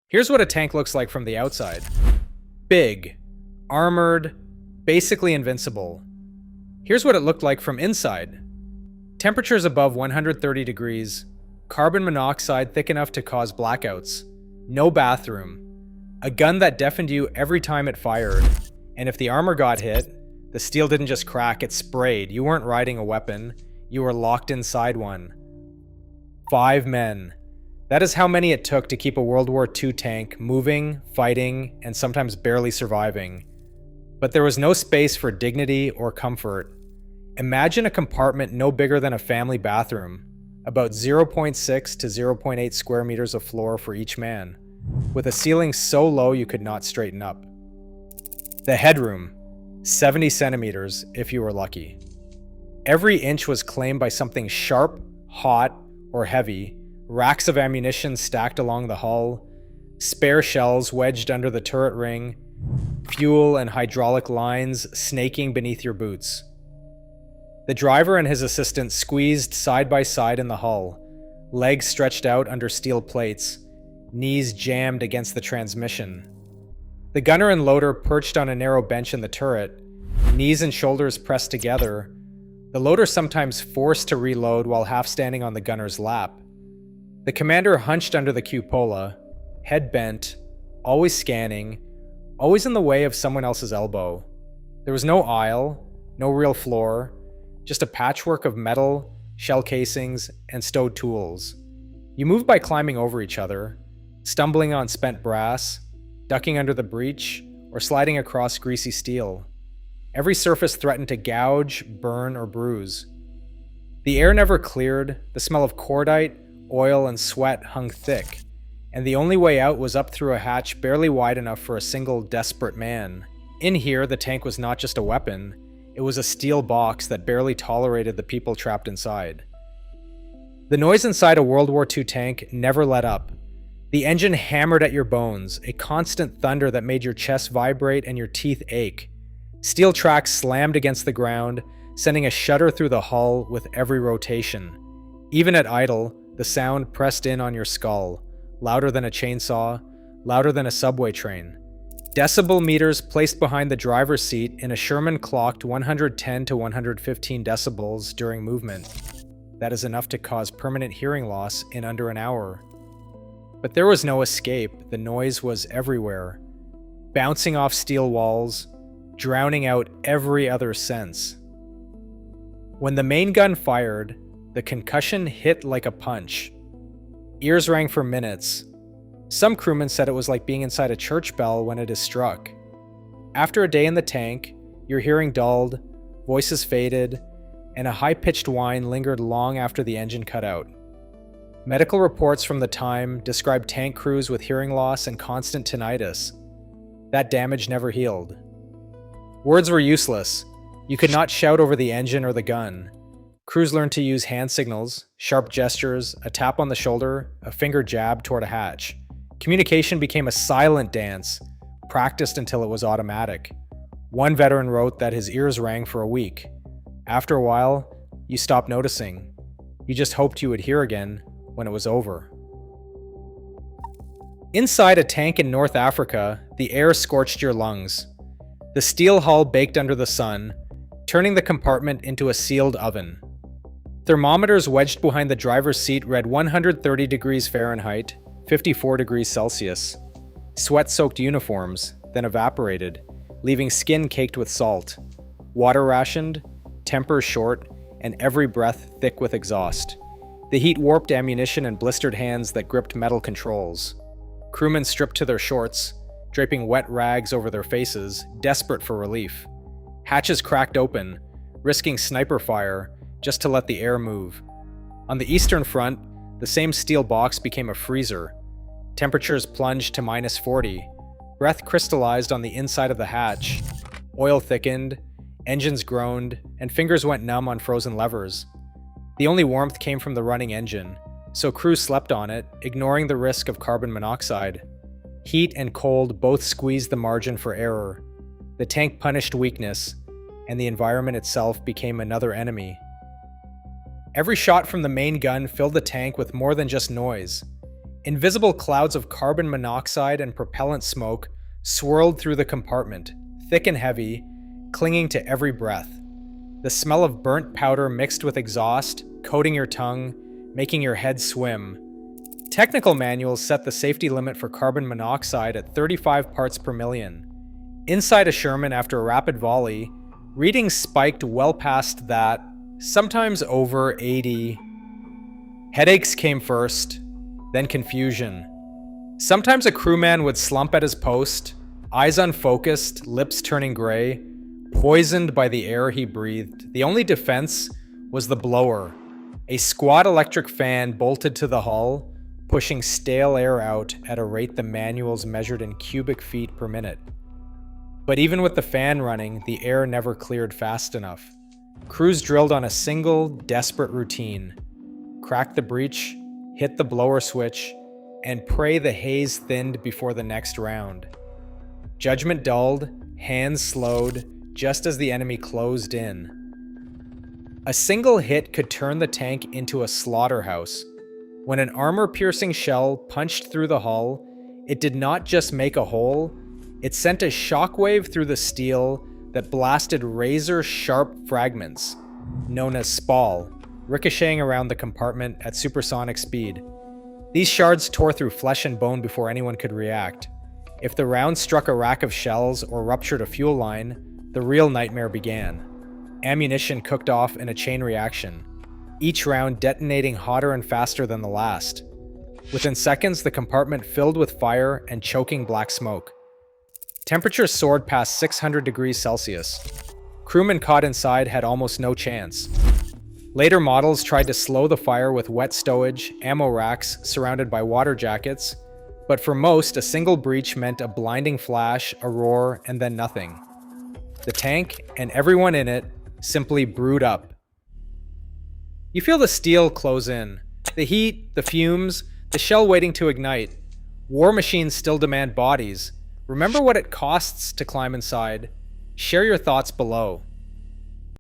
Here's what a tank looks like from the outside. Big, armored, basically invincible. Here's what it looked like from inside. Temperatures above 130 degrees, carbon monoxide thick enough to cause blackouts, no bathroom, a gun that deafened you every time it fired, and if the armor got hit, the steel didn't just crack, it sprayed. You weren't riding a weapon, you were locked inside one. 5 men. That is how many it took to keep a World War II tank moving, fighting, and sometimes barely surviving. But there was no space for dignity or comfort. Imagine a compartment no bigger than a family bathroom, about 0.6 to 0.8 square meters of floor for each man, with a ceiling so low you could not straighten up. The headroom, 70 centimeters if you were lucky. Every inch was claimed by something sharp, hot, or heavy, racks of ammunition stacked along the hull, spare shells wedged under the turret ring, fuel and hydraulic lines snaking beneath your boots. The driver and his assistant squeezed side by side in the hull, legs stretched out under steel plates, knees jammed against the transmission. The gunner and loader perched on a narrow bench in the turret, knees and shoulders pressed together, the loader sometimes forced to reload while half standing on the gunner's lap. The commander hunched under the cupola, head bent, always scanning, always in the way of someone else's elbow. There was no aisle, no real floor, just a patchwork of metal, shell casings, and stowed tools. You moved by climbing over each other, stumbling on spent brass, ducking under the breech, or sliding across greasy steel. Every surface threatened to gouge, burn, or bruise. The air never cleared, the smell of cordite, oil, and sweat hung thick, and the only way out was up through a hatch barely wide enough for a single desperate man. In here, the tank was not just a weapon, it was a steel box that barely tolerated the people trapped inside. The noise inside a World War II tank never let up. The engine hammered at your bones, a constant thunder that made your chest vibrate and your teeth ache. Steel tracks slammed against the ground, sending a shudder through the hull with every rotation. Even at idle, the sound pressed in on your skull, louder than a chainsaw, louder than a subway train. Decibel meters placed behind the driver's seat in a Sherman clocked 110 to 115 decibels during movement. That is enough to cause permanent hearing loss in under an hour. But there was no escape. The noise was everywhere, bouncing off steel walls, drowning out every other sense. When the main gun fired, the concussion hit like a punch. Ears rang for minutes. Some crewmen said it was like being inside a church bell when it is struck. After a day in the tank, your hearing dulled, voices faded, and a high-pitched whine lingered long after the engine cut out. Medical reports from the time described tank crews with hearing loss and constant tinnitus. That damage never healed. Words were useless. You could not shout over the engine or the gun. Crews learned to use hand signals, sharp gestures, a tap on the shoulder, a finger jab toward a hatch. Communication became a silent dance, practiced until it was automatic. One veteran wrote that his ears rang for a week. After a while, you stopped noticing. You just hoped you would hear again when it was over. Inside a tank in North Africa, the air scorched your lungs. The steel hull baked under the sun, turning the compartment into a sealed oven. Thermometers wedged behind the driver's seat read 130 degrees Fahrenheit, 54 degrees Celsius. Sweat-soaked uniforms, then evaporated, leaving skin caked with salt. Water rationed, temper short, and every breath thick with exhaust. The heat warped ammunition and blistered hands that gripped metal controls. Crewmen stripped to their shorts, draping wet rags over their faces, desperate for relief. Hatches cracked open, risking sniper fire just to let the air move. On the Eastern Front, the same steel box became a freezer. Temperatures plunged to -40. Breath crystallized on the inside of the hatch. Oil thickened, engines groaned, and fingers went numb on frozen levers. The only warmth came from the running engine, so crews slept on it, ignoring the risk of carbon monoxide. Heat and cold both squeezed the margin for error. The tank punished weakness, and the environment itself became another enemy. Every shot from the main gun filled the tank with more than just noise. Invisible clouds of carbon monoxide and propellant smoke swirled through the compartment, thick and heavy, clinging to every breath. The smell of burnt powder mixed with exhaust, coating your tongue, making your head swim. Technical manuals set the safety limit for carbon monoxide at 35 parts per million. Inside a Sherman after a rapid volley, readings spiked well past that, sometimes over 80. Headaches came first, then confusion. Sometimes a crewman would slump at his post, eyes unfocused, lips turning gray, poisoned by the air he breathed. The only defense was the blower, a squat electric fan bolted to the hull, pushing stale air out at a rate the manuals measured in cubic feet per minute. But even with the fan running, the air never cleared fast enough. Crews drilled on a single, desperate routine: crack the breech, hit the blower switch, and pray the haze thinned before the next round. Judgment dulled, hands slowed, just as the enemy closed in. A single hit could turn the tank into a slaughterhouse. When an armor-piercing shell punched through the hull, it did not just make a hole, it sent a shockwave through the steel that blasted razor-sharp fragments, known as spall, ricocheting around the compartment at supersonic speed. These shards tore through flesh and bone before anyone could react. If the round struck a rack of shells or ruptured a fuel line, the real nightmare began. Ammunition cooked off in a chain reaction, each round detonating hotter and faster than the last. Within seconds, the compartment filled with fire and choking black smoke. Temperatures soared past 600 degrees Celsius. Crewmen caught inside had almost no chance. Later models tried to slow the fire with wet stowage, ammo racks surrounded by water jackets, but for most, a single breach meant a blinding flash, a roar, and then nothing. The tank, and everyone in it, simply brewed up. You feel the steel close in, the heat, the fumes, the shell waiting to ignite. War machines still demand bodies. Remember what it costs to climb inside. Share your thoughts below.